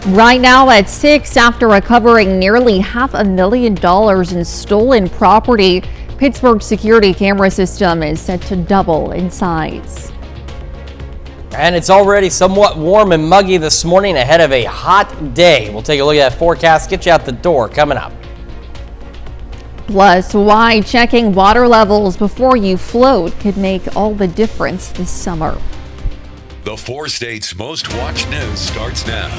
Right now at 6, after recovering nearly $500,000 in stolen property, Pittsburgh's security camera system is set to double in size. And it's already somewhat warm and muggy this morning ahead of a hot day. We'll take a look at that forecast, get you out the door coming up. Plus, why checking water levels before you float could make all the difference this summer. The 4 states' most watched news starts now.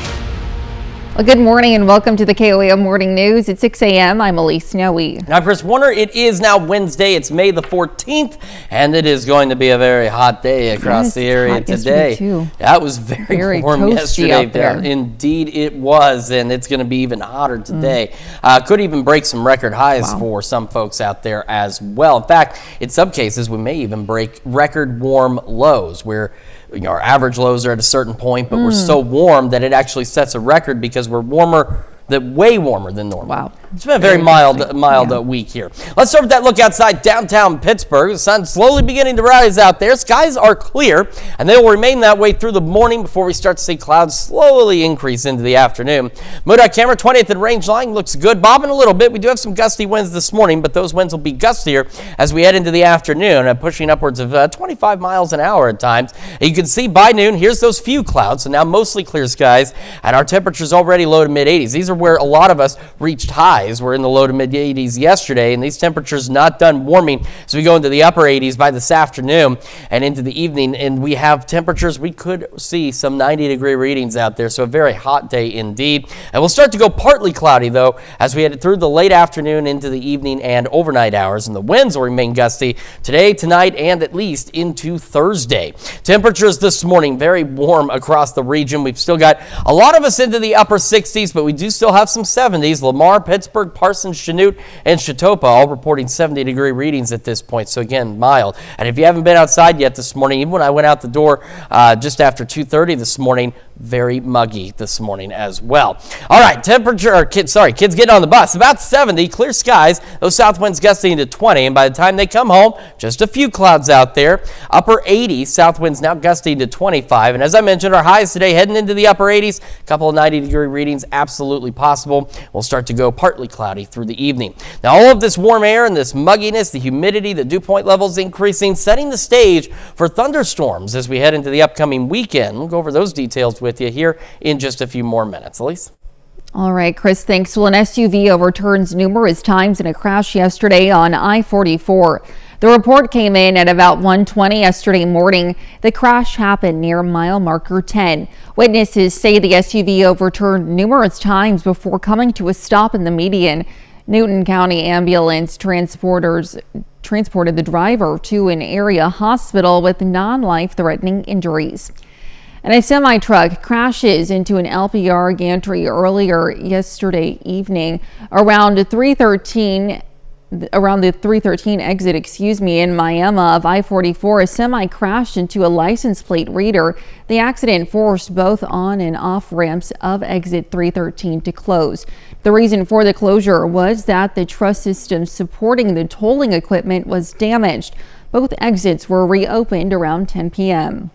Well, good morning and welcome to the KOAM Morning News at 6 a.m. I'm Elise Snowy. I'm Chris Warner. It is now Wednesday. It's May the 14th, and it is going to be a very hot day across the area today. That was very warm yesterday. Indeed, it was, and it's going to be even hotter today. Could even break some record highs for some folks out there as well. In fact, in some cases, we may even break record warm lows where our average lows are at a certain point, but we're so warm that it actually sets a record because we're way warmer than normal. Wow. It's been a very mild week here. Let's start with that look outside downtown Pittsburgh. The sun's slowly beginning to rise out there. Skies are clear, and they will remain that way through the morning before we start to see clouds slowly increase into the afternoon. MoDOT camera 20th and range line looks good, bobbing a little bit. We do have some gusty winds this morning, but those winds will be gustier as we head into the afternoon, pushing upwards of 25 miles an hour at times. You can see by noon, here's those few clouds, so now mostly clear skies, and our temperatures already low to mid 80s. These are where a lot of us reached highs. We're in the low to mid 80s yesterday, and these temperatures not done warming as we go into the upper 80s by this afternoon and into the evening, and we have temperatures we could see some 90-degree readings out there, so a very hot day indeed. And we'll start to go partly cloudy though as we head through the late afternoon into the evening and overnight hours, and the winds will remain gusty today, tonight, and at least into Thursday. Temperatures this morning very warm across the region. We've still got a lot of us into the upper 60s, but we do still have some 70s. Lamar, Pittsburgh, Parsons, Chanute, and Chautauqua all reporting 70-degree readings at this point. So again, mild. And if you haven't been outside yet this morning, even when I went out the door just after 2:30 this morning, very muggy this morning as well. All right, kids getting on the bus. About 70, clear skies. Those south winds gusting to 20, and by the time they come home, just a few clouds out there. Upper 80s, south winds now gusting to 25. And as I mentioned, our highs today heading into the upper 80s. A couple of 90-degree readings, absolutely possible. We'll start to go partly cloudy through the evening. Now, all of this warm air and this mugginess, the humidity, the dew point levels increasing, setting the stage for thunderstorms as we head into the upcoming weekend. We'll go over those details with you here in just a few more minutes. Elise? All right, Chris, thanks. Well, an SUV overturns numerous times in a crash yesterday on I-44. The report came in at about 1:20 yesterday morning. The crash happened near mile marker 10. Witnesses say the SUV overturned numerous times before coming to a stop in the median. Newton County ambulance transported the driver to an area hospital with non-life-threatening injuries. And a semi-truck crashes into an LPR gantry earlier yesterday evening around the 313 exit, in Miami of I-44. A semi crashed into a license plate reader. The accident forced both on and off ramps of exit 313 to close. The reason for the closure was that the truss system supporting the tolling equipment was damaged. Both exits were reopened around 10 p.m.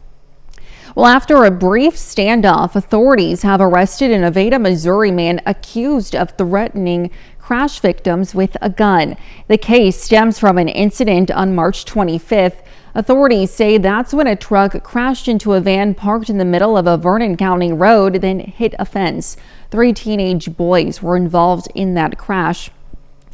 Well, after a brief standoff, authorities have arrested an Nevada, Missouri man accused of threatening crash victims with a gun. The case stems from an incident on March 25th. Authorities say that's when a truck crashed into a van parked in the middle of a Vernon County road, then hit a fence. 3 teenage boys were involved in that crash.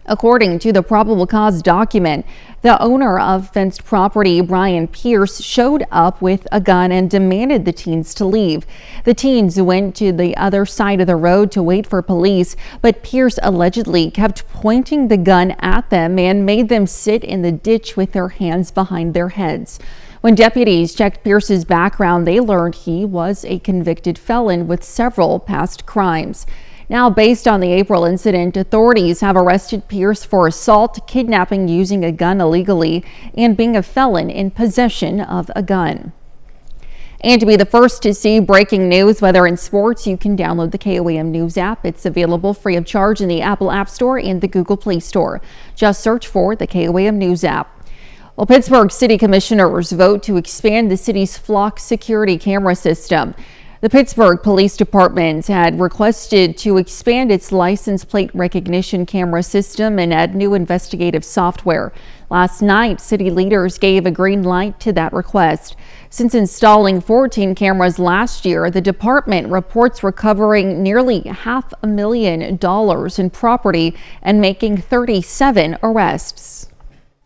According to the probable cause document, the owner of fenced property, Brian Pierce, showed up with a gun and demanded the teens to leave. The teens went to the other side of the road to wait for police, but Pierce allegedly kept pointing the gun at them and made them sit in the ditch with their hands behind their heads. When deputies checked Pierce's background, they learned he was a convicted felon with several past crimes. Now, based on the April incident, authorities have arrested Pierce for assault, kidnapping using a gun illegally, and being a felon in possession of a gun. And to be the first to see breaking news, whether in sports, you can download the KOAM News app. It's available free of charge in the Apple App Store and the Google Play Store. Just search for the KOAM News app. Well, Pittsburgh City Commissioners vote to expand the city's flock security camera system. The Pittsburgh Police Department had requested to expand its license plate recognition camera system and add new investigative software. Last night, city leaders gave a green light to that request. Since installing 14 cameras last year, the department reports recovering nearly $500,000 in property and making 37 arrests.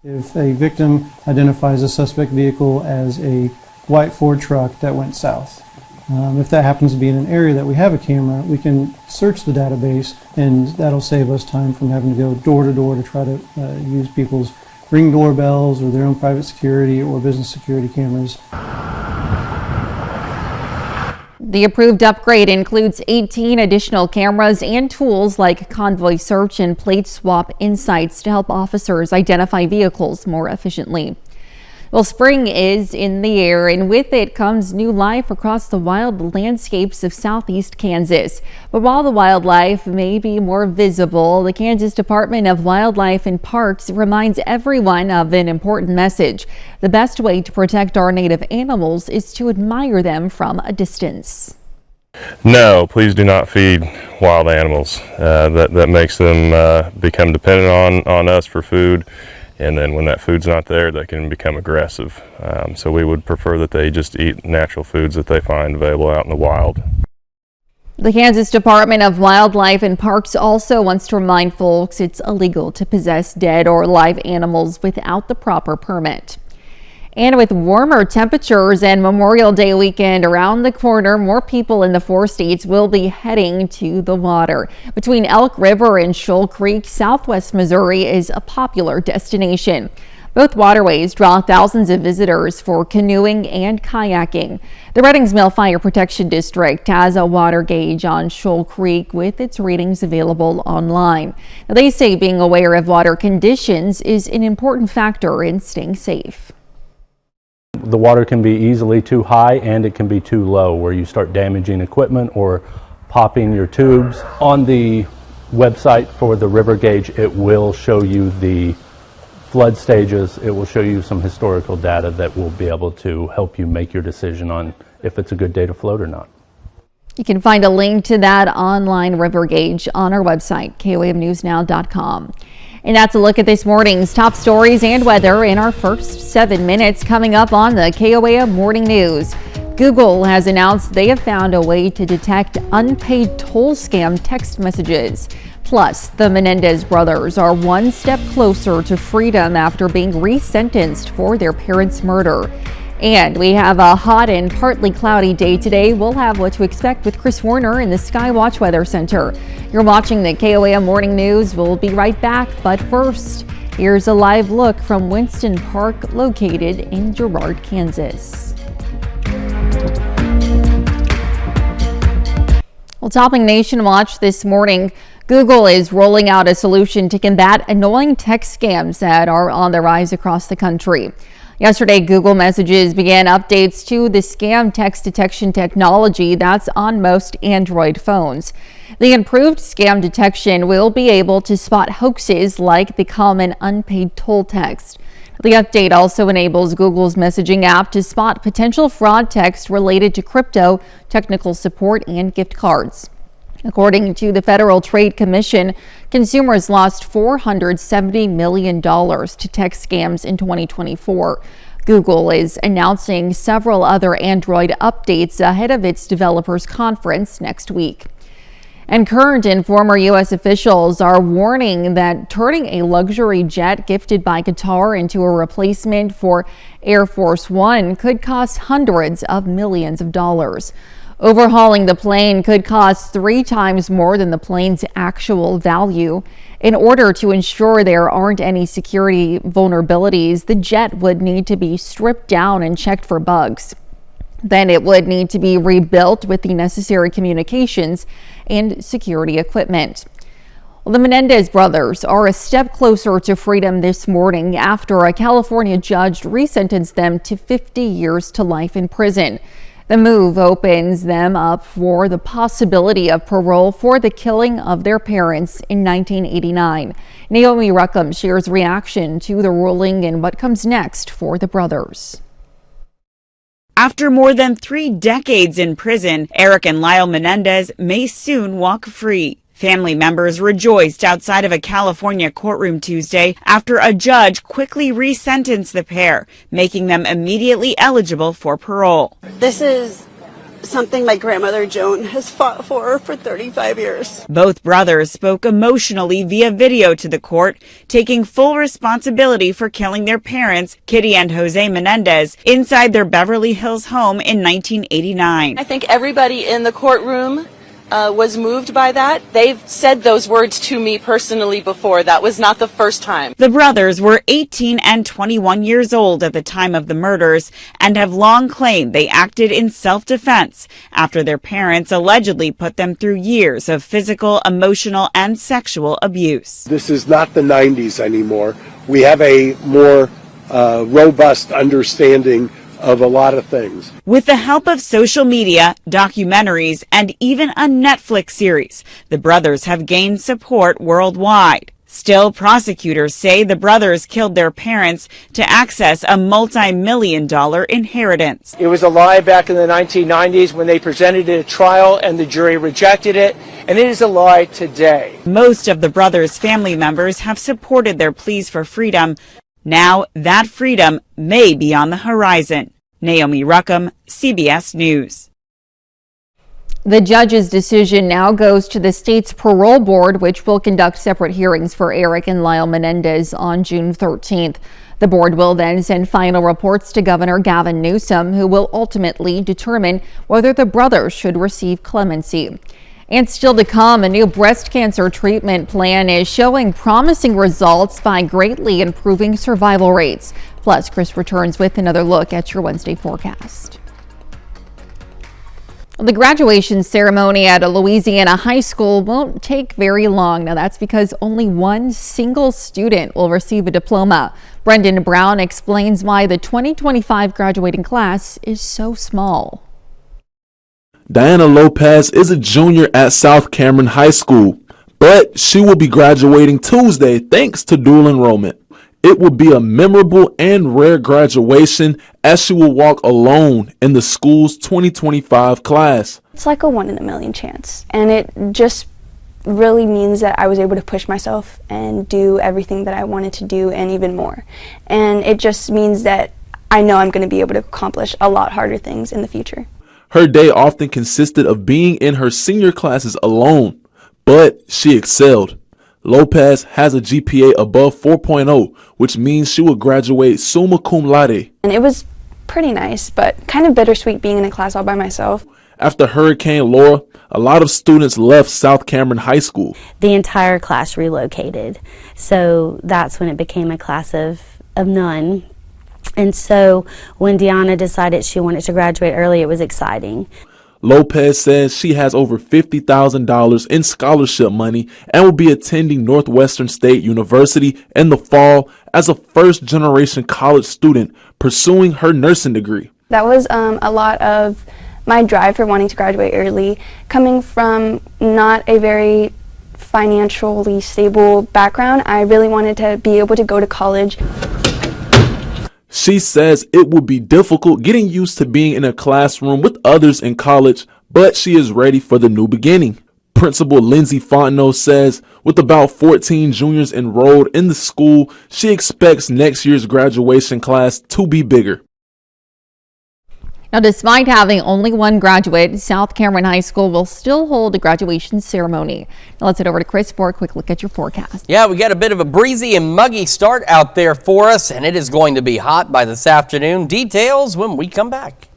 If a victim identifies a suspect vehicle as a white Ford truck that went south, if that happens to be in an area that we have a camera, we can search the database, and that'll save us time from having to go door to door to try to use people's Ring doorbells or their own private security or business security cameras. The approved upgrade includes 18 additional cameras and tools like convoy search and plate swap insights to help officers identify vehicles more efficiently. Well, spring is in the air, and with it comes new life across the wild landscapes of southeast Kansas. But while the wildlife may be more visible, the Kansas Department of Wildlife and Parks reminds everyone of an important message. The best way to protect our native animals is to admire them from a distance. No, please do not feed wild animals. That makes them become dependent on us for food. And then when that food's not there, they can become aggressive. So we would prefer that they just eat natural foods that they find available out in the wild. The Kansas Department of Wildlife and Parks also wants to remind folks it's illegal to possess dead or live animals without the proper permit. And with warmer temperatures and Memorial Day weekend around the corner, more people in the 4 states will be heading to the water. Between Elk River and Shoal Creek, southwest Missouri is a popular destination. Both waterways draw thousands of visitors for canoeing and kayaking. The Reddings Mill Fire Protection District has a water gauge on Shoal Creek with its readings available online. Now, they say being aware of water conditions is an important factor in staying safe. The water can be easily too high and it can be too low, where you start damaging equipment or popping your tubes. On the website for the river gauge, it will show you the flood stages. It will show you some historical data that will be able to help you make your decision on if it's a good day to float or not. You can find a link to that online river gauge on our website, KOAMnewsnow.com. And that's a look at this morning's top stories and weather in our first 7 minutes. Coming up on the KOAM Morning News. Google has announced they have found a way to detect unpaid toll scam text messages. Plus, the Menendez brothers are one step closer to freedom after being resentenced for their parents' murder. And we have a hot and partly cloudy day today. We'll have what to expect with Chris Warner in the Skywatch Weather Center. You're watching the KOAM Morning News. We'll be right back, but first, here's a live look from Winston Park, located in Girard, Kansas. Well, topping Nation Watch this morning, Google is rolling out a solution to combat annoying text scams that are on the rise across the country. Yesterday, Google Messages began updates to the scam text detection technology that's on most Android phones. The improved scam detection will be able to spot hoaxes like the common unpaid toll text. The update also enables Google's messaging app to spot potential fraud text related to crypto, technical support, and gift cards. According to the Federal Trade Commission, consumers lost $470 million to text scams in 2024. Google is announcing several other Android updates ahead of its developers conference next week. And current and former U.S. officials are warning that turning a luxury jet gifted by Qatar into a replacement for Air Force One could cost hundreds of millions of dollars. Overhauling the plane could cost 3 times more than the plane's actual value. In order to ensure there aren't any security vulnerabilities, the jet would need to be stripped down and checked for bugs. Then it would need to be rebuilt with the necessary communications and security equipment. Well, the Menendez brothers are a step closer to freedom this morning after a California judge resentenced them to 50 years to life in prison. The move opens them up for the possibility of parole for the killing of their parents in 1989. Naomi Ruckham shares reaction to the ruling and what comes next for the brothers. After more than 3 decades in prison, Eric and Lyle Menendez may soon walk free. Family members rejoiced outside of a California courtroom Tuesday after a judge quickly resentenced the pair, making them immediately eligible for parole. This is something my grandmother Joan has fought for 35 years. Both brothers spoke emotionally via video to the court, taking full responsibility for killing their parents, Kitty and Jose Menendez, inside their Beverly Hills home in 1989. I think everybody in the courtroom was moved by that. They've said those words to me personally before. That was not the first time. The brothers were 18 and 21 years old at the time of the murders and have long claimed they acted in self-defense after their parents allegedly put them through years of physical, emotional, and sexual abuse. This is not the 90s anymore. We have a more robust understanding of a lot of things. With the help of social media, documentaries, and even a Netflix series, the brothers have gained support worldwide. Still, prosecutors say the brothers killed their parents to access a multi-million-dollar inheritance. It was a lie back in the 1990s when they presented it at trial and the jury rejected it, and it is a lie today. Most of the brothers' family members have supported their pleas for freedom. Now, that freedom may be on the horizon. Naomi Ruckham, CBS News. The judge's decision now goes to the state's parole board, which will conduct separate hearings for Eric and Lyle Menendez on June 13th. The board will then send final reports to Governor Gavin Newsom, who will ultimately determine whether the brothers should receive clemency. And still to come, a new breast cancer treatment plan is showing promising results by greatly improving survival rates. Plus, Chris returns with another look at your Wednesday forecast. The graduation ceremony at a Louisiana high school won't take very long. Now, that's because only one single student will receive a diploma. Brendan Brown explains why the 2025 graduating class is so small. Diana Lopez is a junior at South Cameron High School, but she will be graduating Tuesday thanks to dual enrollment. It will be a memorable and rare graduation as she will walk alone in the school's 2025 class. It's like a 1 in a million chance, and it just really means that I was able to push myself and do everything that I wanted to do and even more. And it just means that I know I'm going to be able to accomplish a lot harder things in the future. Her day often consisted of being in her senior classes alone, but she excelled. Lopez has a GPA above 4.0, which means she will graduate summa cum laude. And it was pretty nice, but kind of bittersweet being in a class all by myself. After Hurricane Laura, a lot of students left South Cameron High School. The entire class relocated, so that's when it became a class of none. And so when Deanna decided she wanted to graduate early, it was exciting. Lopez says she has over $50,000 in scholarship money and will be attending Northwestern State University in the fall as a first-generation college student pursuing her nursing degree. That was a lot of my drive for wanting to graduate early, coming from not a very financially stable background. I really wanted to be able to go to college. She says it will be difficult getting used to being in a classroom with others in college, but she is ready for the new beginning. Principal Lindsay Fontenot says with about 14 juniors enrolled in the school, she expects next year's graduation class to be bigger. Now, despite having only one graduate, South Cameron High School will still hold a graduation ceremony. Now, let's head over to Chris for a quick look at your forecast. Yeah, we got a bit of a breezy and muggy start out there for us, and it is going to be hot by this afternoon. Details when we come back.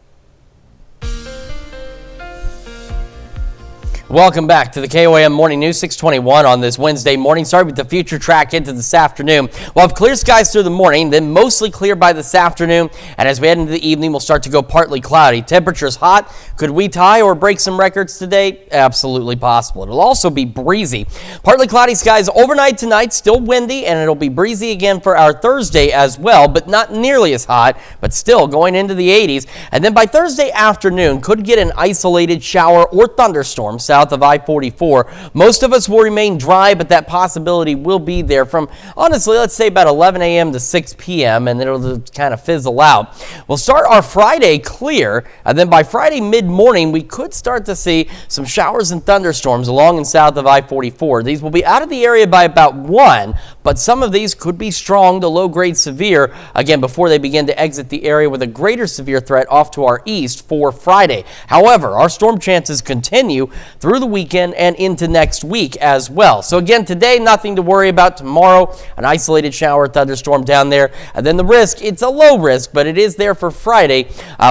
Welcome back to the KOAM Morning News 621 on this Wednesday morning. Starting with the future track into this afternoon. We'll have clear skies through the morning, then mostly clear by this afternoon. And as we head into the evening, we'll start to go partly cloudy. Temperatures hot. Could we tie or break some records today? Absolutely possible. It'll also be breezy. Partly cloudy skies overnight tonight, still windy, and it'll be breezy again for our Thursday as well, but not nearly as hot, but still going into the 80s. And then by Thursday afternoon, could get an isolated shower or thunderstorm south south of I-44. Most of us will remain dry, but that possibility will be there from, honestly, let's say about 11 a.m. to 6 p.m., and it'll just kind of fizzle out. We'll start our Friday clear, and then by Friday mid-morning, we could start to see some showers and thunderstorms along and south of I-44. These will be out of the area by about 1, but some of these could be strong to low-grade severe, again, before they begin to exit the area with a greater severe threat off to our east for Friday. However, our storm chances continue through the weekend and into next week as well. So again, today, nothing to worry about. Tomorrow, an isolated shower or thunderstorm down there. And then the risk, it's a low risk, but it is there for Friday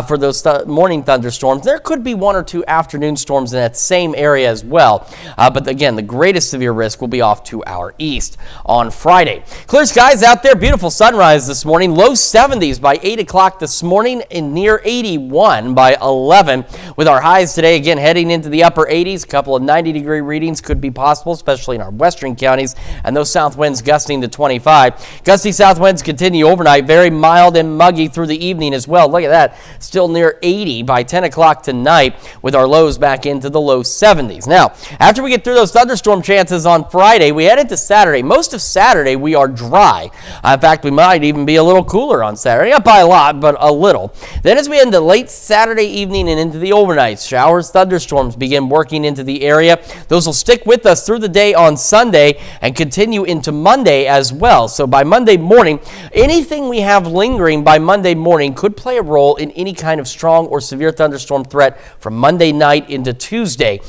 for those morning thunderstorms. There could be 1 or 2 afternoon storms in that same area as well. But again, the greatest severe risk will be off to our east on Friday. Clear skies out there. Beautiful sunrise this morning. Low 70s by 8 o'clock this morning and near 81 by 11. With our highs today, again, heading into the upper 80s. A couple of 90-degree readings could be possible, especially in our western counties. And those south winds gusting to 25. Gusty south winds continue overnight. Very mild and muggy through the evening as well. Look at that. Still near 80 by 10 o'clock tonight with our lows back into the low 70s. Now, after we get through those thunderstorm chances on Friday, we head into Saturday. Most of Saturday, we are dry. In fact, we might even be a little cooler on Saturday. Not by a lot, but a little. Then as we head into late Saturday evening and into the overnight, showers, thunderstorms begin working into the area. Those will stick with us through the day on Sunday and continue into Monday as well. So by Monday morning, anything we have lingering by Monday morning could play a role in any kind of strong or severe thunderstorm threat from Monday night into Tuesday.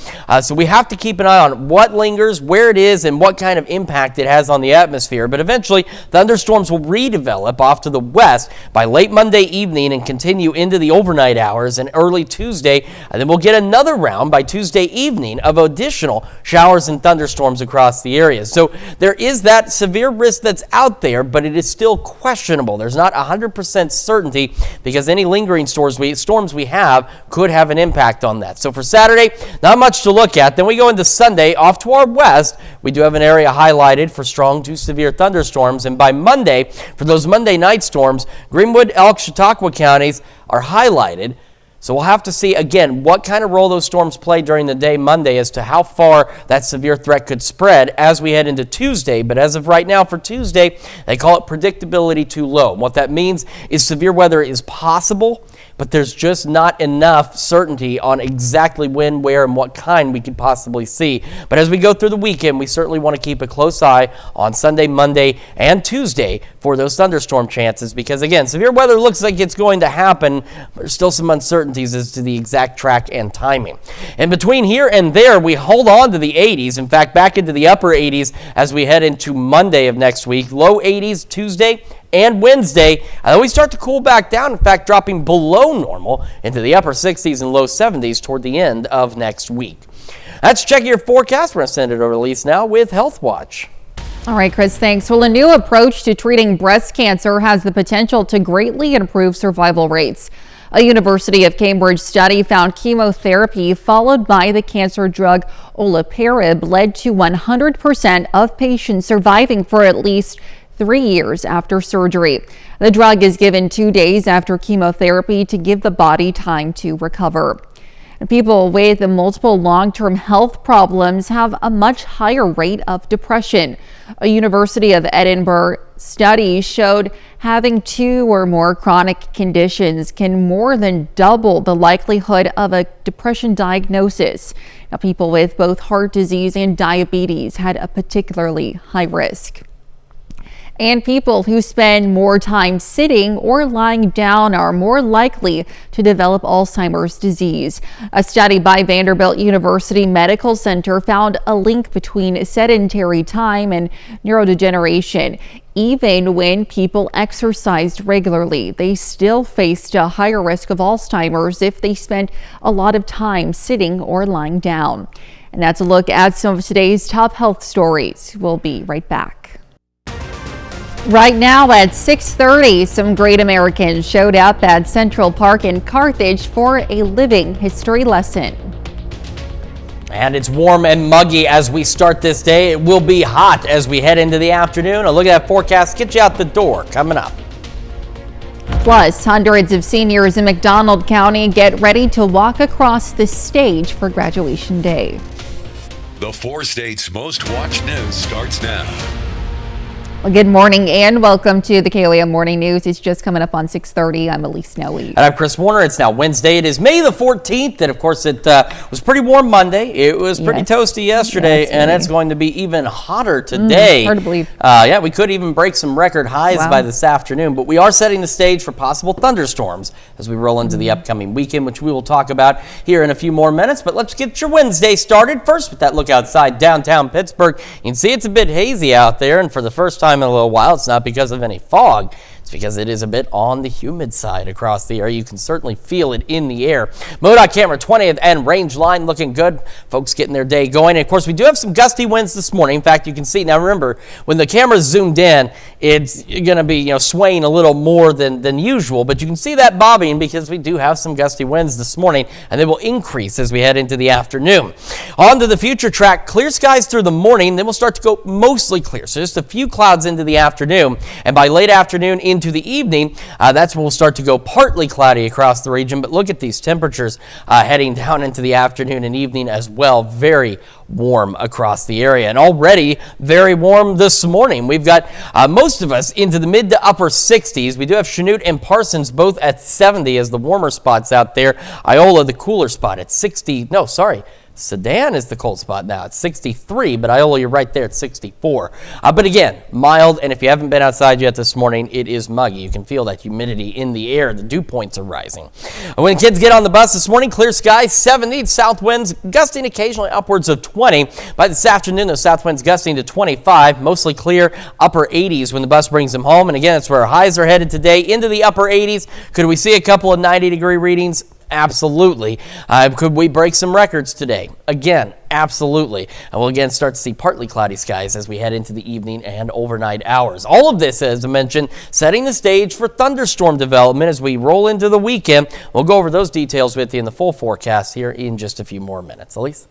So we have to keep an eye on what lingers, where it is, and what kind of impact it has on the atmosphere. But eventually, thunderstorms will redevelop off to the west by late Monday evening and continue into the overnight hours and early Tuesday. And then we'll get another round by Tuesday evening of additional showers and thunderstorms across the area. So there is that severe risk that's out there, but it is still questionable. There's not 100% certainty because any lingering storms we have could have an impact on that. So for Saturday, not much to look at. Then we go into Sunday off to our west. We do have an area highlighted for strong to severe thunderstorms. And by Monday, for those Monday night storms, Greenwood, Elk, Chautauqua counties are highlighted. So we'll have to see, again, what kind of role those storms play during the day Monday as to how far that severe threat could spread as we head into Tuesday. But as of right now for Tuesday, they call it predictability too low. What that means is severe weather is possible, but there's just not enough certainty on exactly when, where, and what kind we could possibly see. But as we go through the weekend, we certainly want to keep a close eye on Sunday, Monday, and Tuesday for those thunderstorm chances because, again, severe weather looks like it's going to happen. There's still some uncertainties as to the exact track and timing. In between here and there, we hold on to the 80s. In fact, back into the upper 80s as we head into Monday of next week. Low 80s Tuesday and Wednesday, and then we start to cool back down, in fact, dropping below normal into the upper 60s and low 70s toward the end of next week. Let's check your forecast. We're going to send it over to Lise now with Health Watch. All right, Chris, thanks. Well, a new approach to treating breast cancer has the potential to greatly improve survival rates. A University of Cambridge study found chemotherapy followed by the cancer drug olaparib led to 100% of patients surviving for at least 3 years after surgery. The drug is given 2 days after chemotherapy to give the body time to recover. People with multiple long-term health problems have a much higher rate of depression. A University of Edinburgh study showed having 2 or more chronic conditions can more than double the likelihood of a depression diagnosis. Now, people with both heart disease and diabetes had a particularly high risk. And people who spend more time sitting or lying down are more likely to develop Alzheimer's disease. A study by Vanderbilt University Medical Center found a link between sedentary time and neurodegeneration. Even when people exercised regularly, they still faced a higher risk of Alzheimer's if they spent a lot of time sitting or lying down. And that's a look at some of today's top health stories. We'll be right back. Right now at 6:30, some great Americans showed up at Central Park in Carthage for a living history lesson. And it's warm and muggy as we start this day. It will be hot as we head into the afternoon. A look at that forecast, get you out the door coming up. Plus, hundreds of seniors in McDonald County get ready to walk across the stage for graduation day. The 4 states' most watched news starts now. Well, good morning and welcome to the KOAM Morning News. It's just coming up on 6:30. I'm Elise Snowy. And I'm Chris Warner. It's now Wednesday. It is May the 14th. And of course, it was pretty warm Monday. It was pretty toasty yesterday. And it's going to be even hotter today. Hard to believe. Yeah, we could even break some record highs by this afternoon. But we are setting the stage for possible thunderstorms as we roll into the upcoming weekend, which we will talk about here in a few more minutes. But let's get your Wednesday started. First, with that look outside downtown Pittsburgh. You can see it's a bit hazy out there. And for the first time in a little while, it's not because of any fog. It's because it is a bit on the humid side across the area. You can certainly feel it in the air. MoDOT camera 20th and range line looking good. Folks getting their day going. And of course, we do have some gusty winds this morning. In fact, you can see now. Remember, when the camera's zoomed in, it's going to be swaying a little more than usual. But you can see that bobbing because we do have some gusty winds this morning, and they will increase as we head into the afternoon. On to the future track. Clear skies through the morning. Then we'll start to go mostly clear. So just a few clouds into the afternoon, and by late afternoon into the evening, that's when we'll start to go partly cloudy across the region. But look at these temperatures heading down into the afternoon and evening as well. Very warm across the area, and already very warm this morning. We've got most of us into the mid to upper 60s. We do have Chanute and Parsons both at 70 as the warmer spots out there. Iola, the cooler spot, at 60. No, sorry. Sedan is the cold spot now. It's 63, but Iola, you're right there at 64. But again, mild, and if you haven't been outside yet this morning, it is muggy. You can feel that humidity in the air. The dew points are rising. When kids get on the bus this morning, clear skies, 70, south winds gusting occasionally upwards of 20. By this afternoon, those south winds gusting to 25, mostly clear, upper 80s when the bus brings them home. And again, that's where our highs are headed today, into the upper 80s. Could we see a couple of 90-degree readings? Absolutely. Could we break some records today? Again, absolutely. And we'll again start to see partly cloudy skies as we head into the evening and overnight hours. All of this, as I mentioned, setting the stage for thunderstorm development as we roll into the weekend. We'll go over those details with you in the full forecast here in just a few more minutes. Elise?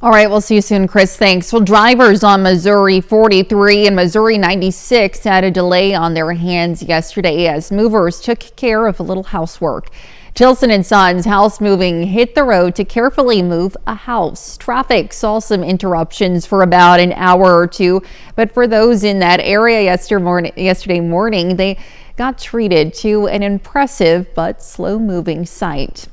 All right, we'll see you soon, Chris. Thanks. Well, drivers on Missouri 43 and Missouri 96 had a delay on their hands yesterday as movers took care of a little housework. Tilson & Sons house moving hit the road to carefully move a house. Traffic saw some interruptions for about an hour or two, but for those in that area yesterday morning, they got treated to an impressive but slow-moving sight.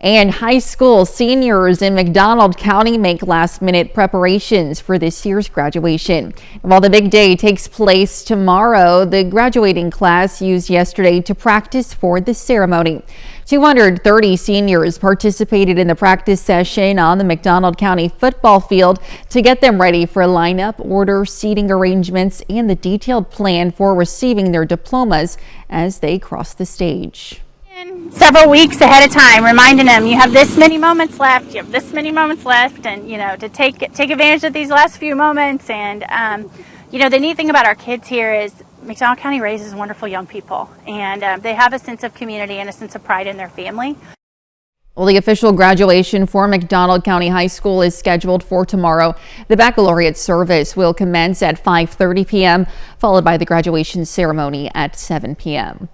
And high school seniors in McDonald County make last-minute preparations for this year's graduation. And while the big day takes place tomorrow, the graduating class used yesterday to practice for the ceremony. 230 seniors participated in the practice session on the McDonald County football field to get them ready for lineup, order, seating arrangements, and the detailed plan for receiving their diplomas as they cross the stage. Several weeks ahead of time, reminding them you have this many moments left, and to take advantage of these last few moments. And the neat thing about our kids here is McDonald County raises wonderful young people, and they have a sense of community and a sense of pride in their family. Well, the official graduation for McDonald County High School is scheduled for tomorrow. The baccalaureate service will commence at 5:30 p.m., followed by the graduation ceremony at 7 p.m.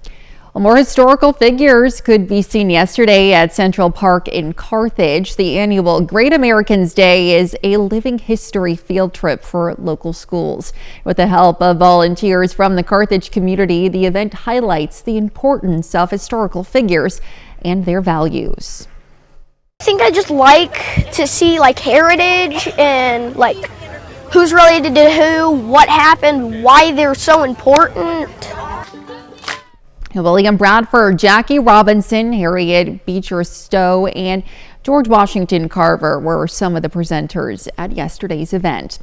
More historical figures could be seen yesterday at Central Park in Carthage. The annual Great Americans Day is a living history field trip for local schools. With the help of volunteers from the Carthage community, the event highlights the importance of historical figures and their values. I think I just like to see heritage and who's related to who, what happened, why they're so important. William Bradford, Jackie Robinson, Harriet Beecher Stowe, and George Washington Carver were some of the presenters at yesterday's event.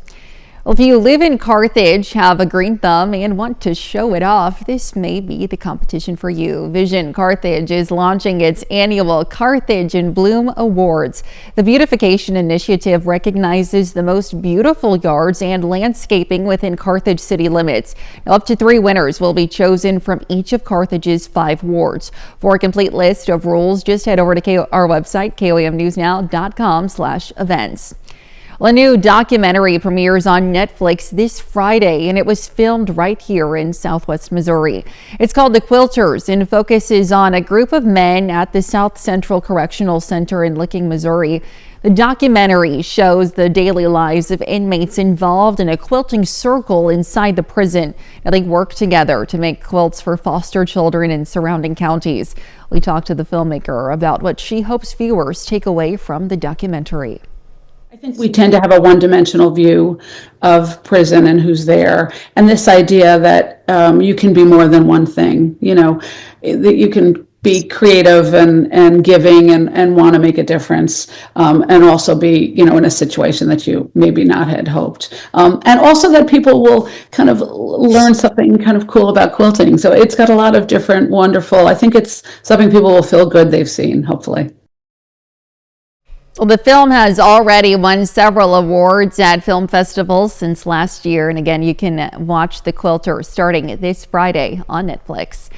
Well, if you live in Carthage, have a green thumb, and want to show it off, this may be the competition for you. Vision Carthage is launching its annual Carthage in Bloom Awards. The beautification initiative recognizes the most beautiful yards and landscaping within Carthage city limits. Now, up to 3 winners will be chosen from each of Carthage's 5 wards. For a complete list of rules, just head over to our website, koamnewsnow.com/events. Well, a new documentary premieres on Netflix this Friday, and it was filmed right here in Southwest Missouri. It's called The Quilters and focuses on a group of men at the South Central Correctional Center in Licking, Missouri, The documentary shows the daily lives of inmates involved in a quilting circle inside the prison. Now, they work together to make quilts for foster children in surrounding counties. We talked to the filmmaker about what she hopes viewers take away from the documentary. I think we tend to have a one-dimensional view of prison and who's there, and this idea that you can be more than one thing, that you can be creative and giving and want to make a difference, and also be, in a situation that you maybe not had hoped. And also that people will kind of learn something kind of cool about quilting. So it's got a lot of different wonderful, I think it's something people will feel good they've seen, hopefully. Well, the film has already won several awards at film festivals since last year. And again, you can watch The Quilter starting this Friday on Netflix.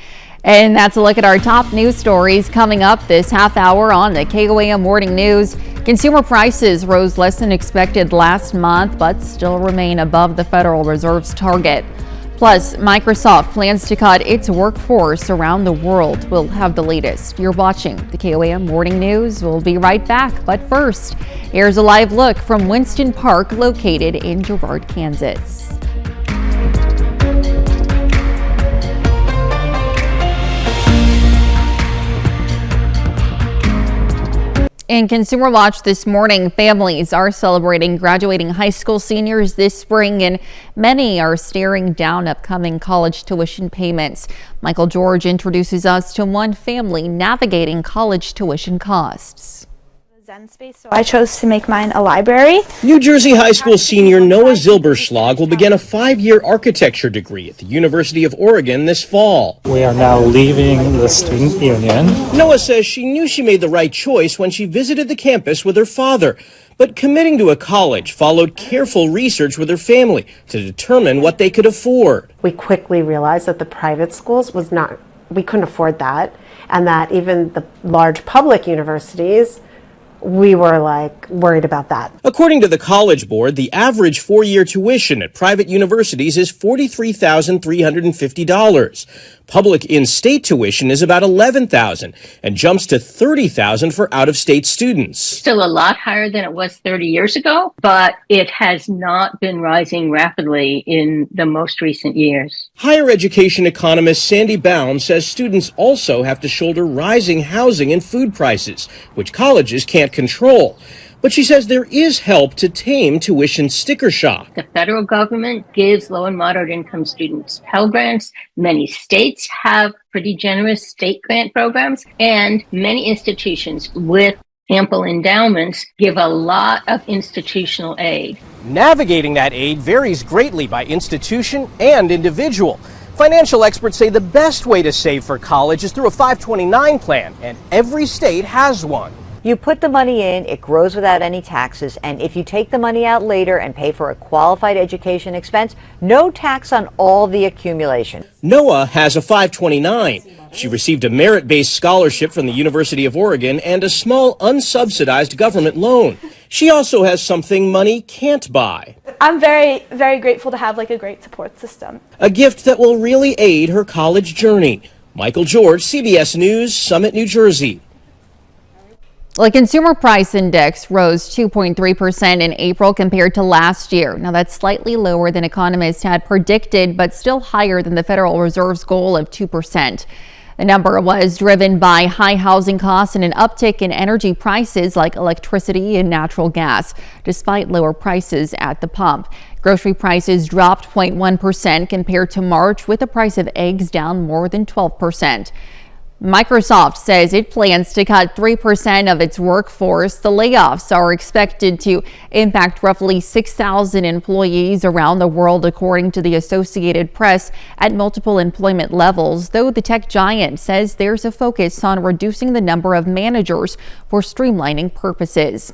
And that's a look at our top news stories coming up this half hour on the KOAM Morning News. Consumer prices rose less than expected last month, but still remain above the Federal Reserve's target. Plus, Microsoft plans to cut its workforce around the world. We'll have the latest. You're watching the KOAM Morning News. We'll be right back. But first, here's a live look from Winston Park, located in Girard, Kansas. In Consumer Watch this morning, families are celebrating graduating high school seniors this spring, and many are staring down upcoming college tuition payments. Michael George introduces us to one family navigating college tuition costs. So I chose to make mine a library. New Jersey high school senior Noah Zilberschlag will begin a 5-year architecture degree at the University of Oregon this fall. We are now leaving the student union. Noah says she knew she made the right choice when she visited the campus with her father. But committing to a college followed careful research with her family to determine what they could afford. We quickly realized that the private schools we couldn't afford that, and that even the large public universities, we were worried about that. According to the College Board, the average 4-year tuition at private universities is $43,350. Public in-state tuition is about $11,000 and jumps to $30,000 for out-of-state students. Still a lot higher than it was 30 years ago, but it has not been rising rapidly in the most recent years. Higher education economist Sandy Baum says students also have to shoulder rising housing and food prices, which colleges can't control. But she says there is help to tame tuition sticker shock. The federal government gives low and moderate income students Pell Grants. Many states have pretty generous state grant programs, and many institutions with ample endowments give a lot of institutional aid. Navigating that aid varies greatly by institution and individual. Financial experts say the best way to save for college is through a 529 plan, and every state has one. You put the money in, it grows without any taxes, and if you take the money out later and pay for a qualified education expense, no tax on all the accumulation. Noah has a 529. She received a merit-based scholarship from the University of Oregon and a small unsubsidized government loan. She also has something money can't buy. I'm very, very grateful to have a great support system. A gift that will really aid her college journey. Michael George, CBS News, Summit, New Jersey. The consumer price index rose 2.3% in April compared to last year. Now, that's slightly lower than economists had predicted, but still higher than the Federal Reserve's goal of 2%. The number was driven by high housing costs and an uptick in energy prices like electricity and natural gas, despite lower prices at the pump. Grocery prices dropped 0.1% compared to March, with the price of eggs down more than 12%. Microsoft says it plans to cut 3% of its workforce. The layoffs are expected to impact roughly 6,000 employees around the world, according to the Associated Press, at multiple employment levels, though the tech giant says there's a focus on reducing the number of managers for streamlining purposes.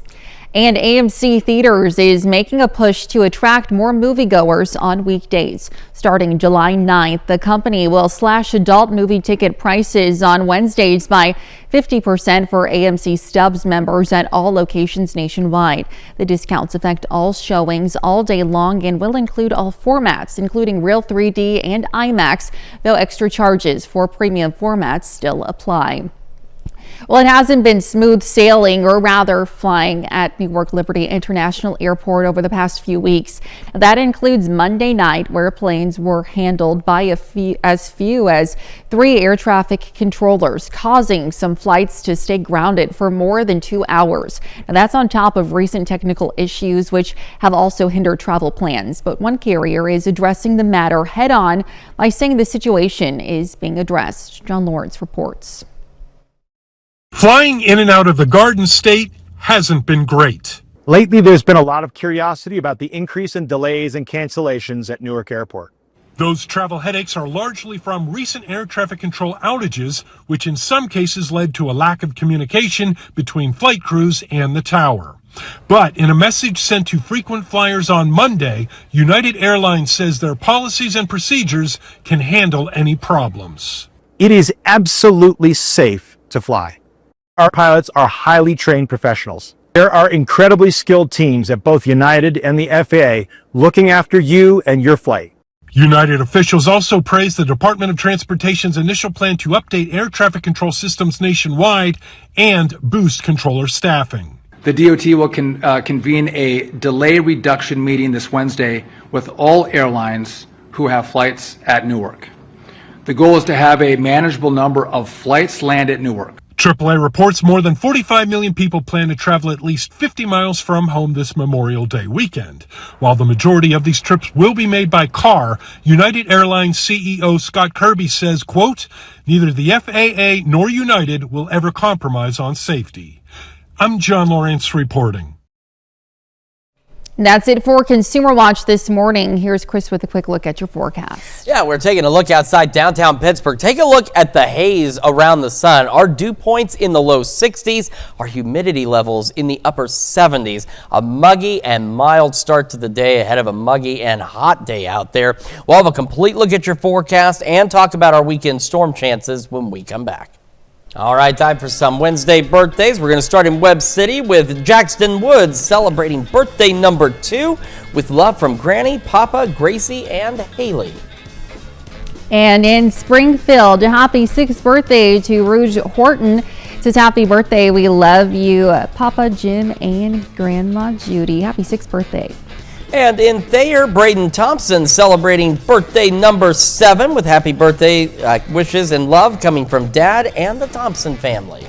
And AMC Theaters is making a push to attract more moviegoers on weekdays. Starting July 9th, the company will slash adult movie ticket prices on Wednesdays by 50% for AMC Stubs members at all locations nationwide. The discounts affect all showings all day long and will include all formats, including Real 3D and IMAX, though extra charges for premium formats still apply. Well, it hasn't been smooth sailing, or rather flying, at Newark Liberty International Airport over the past few weeks. That includes Monday night, where planes were handled by as few as 3 air traffic controllers, causing some flights to stay grounded for more than 2 hours. Now, that's on top of recent technical issues, which have also hindered travel plans. But one carrier is addressing the matter head on by saying the situation is being addressed. John Lawrence reports. Flying in and out of the Garden State hasn't been great. Lately, there's been a lot of curiosity about the increase in delays and cancellations at Newark Airport. Those travel headaches are largely from recent air traffic control outages, which in some cases led to a lack of communication between flight crews and the tower. But in a message sent to frequent flyers on Monday, United Airlines says their policies and procedures can handle any problems. It is absolutely safe to fly. Our pilots are highly trained professionals. There are incredibly skilled teams at both United and the FAA looking after you and your flight. United officials also praised the Department of Transportation's initial plan to update air traffic control systems nationwide and boost controller staffing. The DOT will convene a delay reduction meeting this Wednesday with all airlines who have flights at Newark. The goal is to have a manageable number of flights land at Newark. AAA reports more than 45 million people plan to travel at least 50 miles from home this Memorial Day weekend. While the majority of these trips will be made by car, United Airlines CEO Scott Kirby says, quote, "Neither the FAA nor United will ever compromise on safety." I'm John Lawrence reporting. That's it for Consumer Watch this morning. Here's Chris with a quick look at your forecast. Yeah, we're taking a look outside downtown Pittsburgh. Take a look at the haze around the sun. Our dew points in the low 60s, our humidity levels in the upper 70s. A muggy and mild start to the day ahead of a muggy and hot day out there. We'll have a complete look at your forecast and talk about our weekend storm chances when we come back. All right, time for some Wednesday birthdays. We're going to start in Webb City with Jackson Woods celebrating birthday number 2 with love from Granny, Papa, Gracie, and Haley. And in Springfield, happy 6th birthday to Rouge Horton. It says happy birthday. We love you, Papa Jim and Grandma Judy. Happy 6th birthday. And in Thayer, Braden Thompson celebrating birthday number 7 with happy birthday wishes and love coming from Dad and the Thompson family.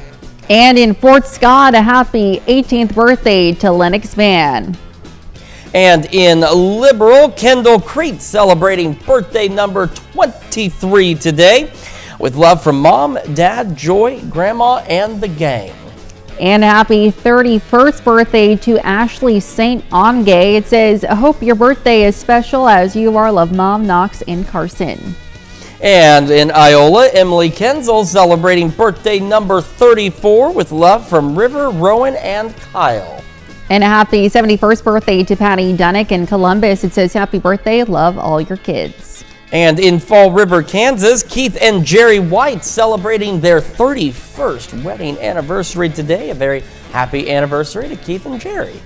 And in Fort Scott, a happy 18th birthday to Lennox Van. And in Liberal, Kendall Crete celebrating birthday number 23 today with love from Mom, Dad, Joy, Grandma, and the gang. And happy 31st birthday to Ashley St. Onge. It says, I hope your birthday is special as you are. Love Mom, Knox, and Carson. And in Iola, Emily Kenzel celebrating birthday number 34 with love from River, Rowan, and Kyle. And a happy 71st birthday to Patty Dunnick in Columbus. It says, happy birthday, love all your kids. And in Fall River, Kansas, Keith and Jerry White celebrating their 31st wedding anniversary today. A very happy anniversary to Keith and Jerry.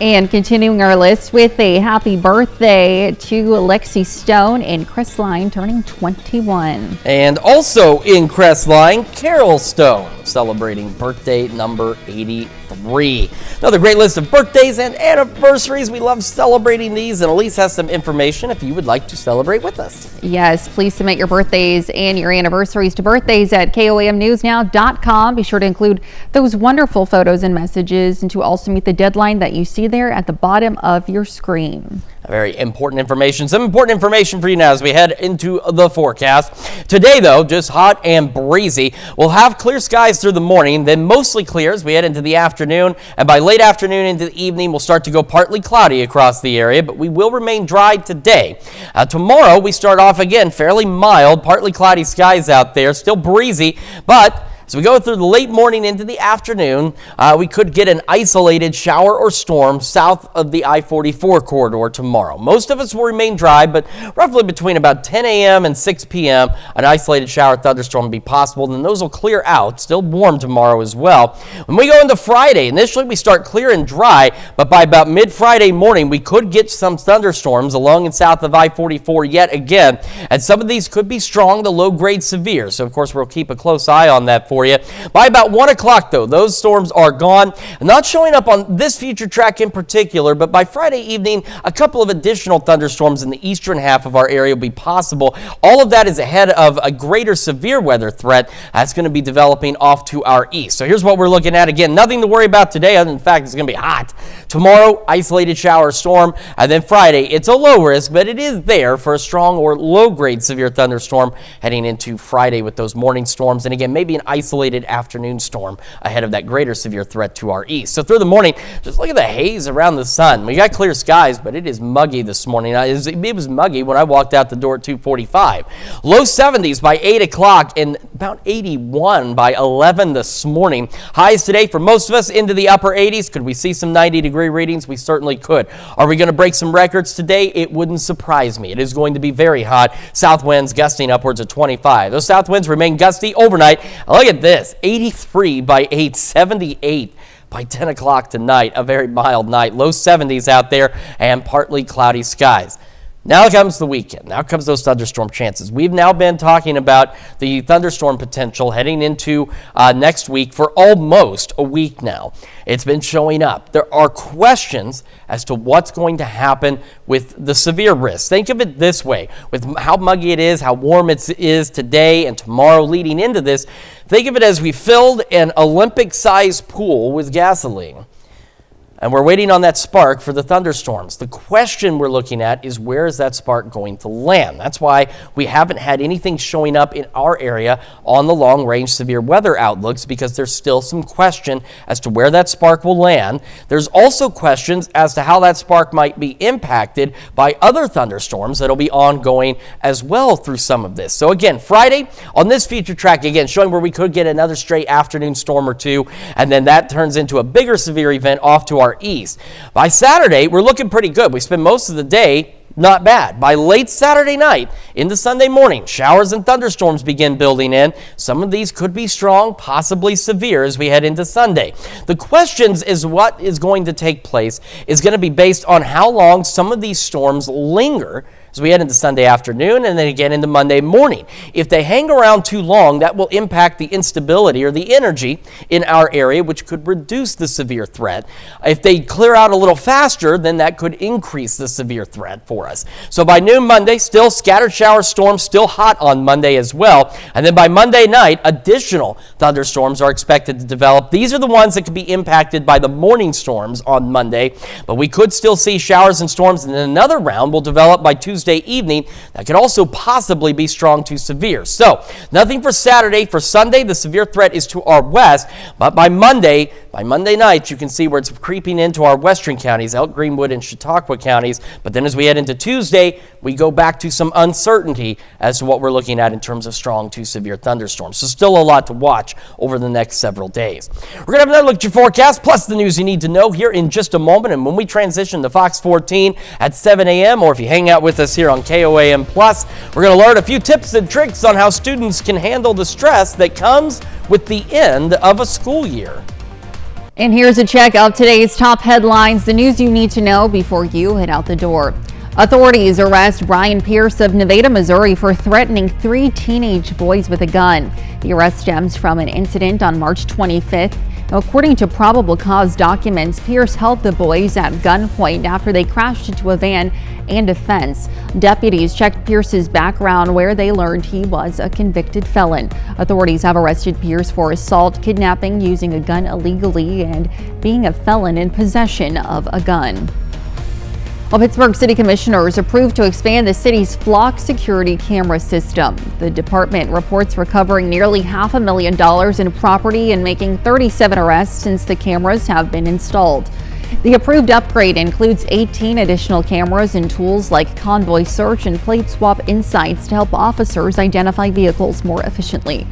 And continuing our list with a happy birthday to Lexi Stone in Crestline turning 21. And also in Crestline, Carol Stone celebrating birthday number 83. Another great list of birthdays and anniversaries. We love celebrating these, and Elise has some information if you would like to celebrate with us. Yes, please submit your birthdays and your anniversaries to birthdays at KOAMnewsnow.com. Be sure to include those wonderful photos and messages, and to also meet the deadline that you see there at the bottom of your screen. Very important information. Some important information for you now as we head into the forecast. Today, though, just hot and breezy. We'll have clear skies through the morning, then mostly clear as we head into the afternoon. And by late afternoon into the evening, we'll start to go partly cloudy across the area, but we will remain dry today. Tomorrow, we start off again fairly mild, partly cloudy skies out there, still breezy, but as we go through the late morning into the afternoon, we could get an isolated shower or storm south of the I-44 corridor tomorrow. Most of us will remain dry, but roughly between about 10 a.m. and 6 p.m., an isolated shower thunderstorm will be possible, and then those will clear out. Still warm tomorrow as well. When we go into Friday, initially we start clear and dry, but by about mid-Friday morning, we could get some thunderstorms along and south of I-44 yet again, and some of these could be strong to low-grade severe. So, of course, we'll keep a close eye on that for for you. By about 1 o'clock, though, those storms are gone. Not showing up on this future track in particular, but by Friday evening, a couple of additional thunderstorms in the eastern half of our area will be possible. All of that is ahead of a greater severe weather threat that's going to be developing off to our east. So here's what we're looking at. Again, nothing to worry about today, other than the fact it's going to be hot. Tomorrow, isolated shower storm, and then Friday, it's a low risk, but it is there for a strong or low-grade severe thunderstorm heading into Friday with those morning storms, and again, maybe an isolated afternoon storm ahead of that greater severe threat to our east. So through the morning, just look at the haze around the sun. We got clear skies, but it is muggy this morning. It was muggy when I walked out the door at 2:45. Low 70s by 8 o'clock and about 81 by 11 this morning. Highs today for most of us into the upper 80s. Could we see some 90-degree readings? We certainly could. Are we going to break some records today? It wouldn't surprise me. It is going to be very hot. South winds gusting upwards of 25. Those south winds remain gusty overnight. Look at this, 83 by 8, 78 by 10 o'clock tonight. A very mild night. Low 70s out there and partly cloudy skies. Now comes the weekend. Now comes those thunderstorm chances. We've now been talking about the thunderstorm potential heading into next week for almost a week now. It's been showing up. There are questions as to what's going to happen with the severe risk. Think of it this way. With how muggy it is, how warm it is today and tomorrow leading into this, think of it as we filled an Olympic-sized pool with gasoline. And we're waiting on that spark for the thunderstorms. The question we're looking at is, where is that spark going to land? That's why we haven't had anything showing up in our area on the long-range severe weather outlooks, because there's still some question as to where that spark will land. There's also questions as to how that spark might be impacted by other thunderstorms that'll be ongoing as well through some of this. So again, Friday on this feature track, again, showing where we could get another straight afternoon storm or two, and then that turns into a bigger severe event off to our east. By Saturday, we're looking pretty good. We spend most of the day not bad. By late Saturday night into Sunday morning, showers and thunderstorms begin building in. Some of these could be strong, possibly severe as we head into Sunday. The questions is what is going to take place is going to be based on how long some of these storms linger as we head into Sunday afternoon and then again into Monday morning. If they hang around too long, that will impact the instability or the energy in our area, which could reduce the severe threat. If they clear out a little faster, then that could increase the severe threat for us. So by noon Monday, still scattered shower storms, still hot on Monday as well. And then by Monday night, additional thunderstorms are expected to develop. These are the ones that could be impacted by the morning storms on Monday, but we could still see showers and storms, and then another round will develop by Tuesday evening that could also possibly be strong to severe. So nothing for Saturday. For Sunday, the severe threat is to our west, but by Monday night, you can see where it's creeping into our western counties, Elk, Greenwood, and Chautauqua counties. But then as we head into Tuesday, we go back to some uncertainty as to what we're looking at in terms of strong to severe thunderstorms. So still a lot to watch over the next several days. We're going to have another look at your forecast, plus the news you need to know here in just a moment. And when we transition to Fox 14 at 7 a.m., or if you hang out with us here on KOAM Plus, we're going to learn a few tips and tricks on how students can handle the stress that comes with the end of a school year. And here's a check of today's top headlines, the news you need to know before you head out the door. Authorities arrest Brian Pierce of Nevada, Missouri for threatening 3 teenage boys with a gun. The arrest stems from an incident on March 25th. According to probable cause documents, Pierce held the boys at gunpoint after they crashed into a van and a fence. Deputies checked Pierce's background, where they learned he was a convicted felon. Authorities have arrested Pierce for assault, kidnapping, using a gun illegally, and being a felon in possession of a gun. Well, Pittsburgh City Commissioners approved to expand the city's flock security camera system. The department reports recovering nearly $500,000 in property and making 37 arrests since the cameras have been installed. The approved upgrade includes 18 additional cameras and tools like convoy search and plate swap insights to help officers identify vehicles more efficiently.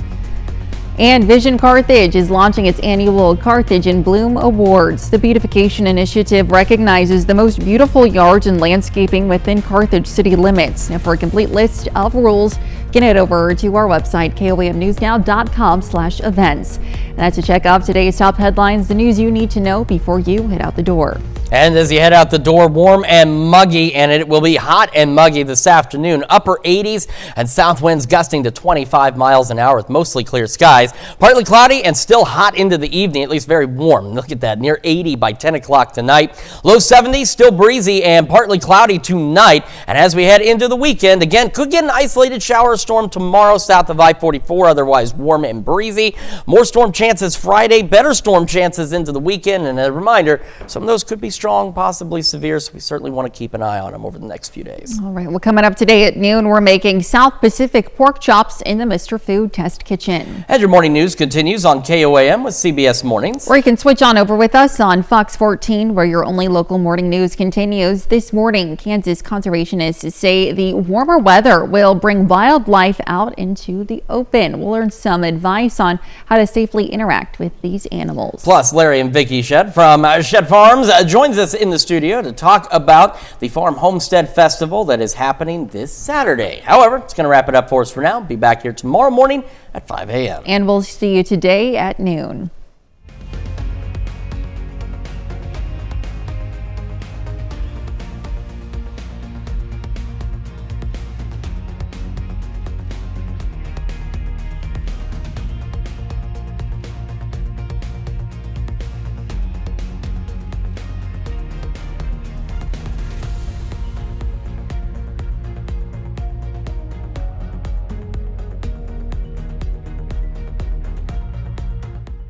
And Vision Carthage is launching its annual Carthage in Bloom Awards. The beautification initiative recognizes the most beautiful yards and landscaping within Carthage city limits. And for a complete list of rules, you can head over to our website, KOAMnewsnow.com/events. And that's a check of today's top headlines, the news you need to know before you head out the door. And as you head out the door, warm and muggy, and it will be hot and muggy this afternoon. Upper 80s and south winds gusting to 25 miles an hour with mostly clear skies. Partly cloudy and still hot into the evening, at least very warm. Look at that, near 80 by 10 o'clock tonight. Low 70s, still breezy and partly cloudy tonight. And as we head into the weekend, again, could get an isolated shower or storm tomorrow south of I-44, otherwise warm and breezy. More storm chances Friday, better storm chances into the weekend. And a reminder, some of those could be strong, possibly severe, so we certainly want to keep an eye on them over the next few days. All right, well, coming up today at noon, we're making South Pacific pork chops in the Mr. Food Test Kitchen. And your morning news continues on KOAM with CBS Mornings. Or you can switch on over with us on Fox 14, where your only local morning news continues. This morning, Kansas conservationists say the warmer weather will bring wildlife out into the open. We'll learn some advice on how to safely interact with these animals. Plus, Larry and Vicki Shedd from Shedd Farms joins us in the studio to talk about the Farm Homestead Festival that is happening this Saturday. However, it's going to wrap it up for us for now. Be back here tomorrow morning at 5 a.m. And we'll see you today at noon.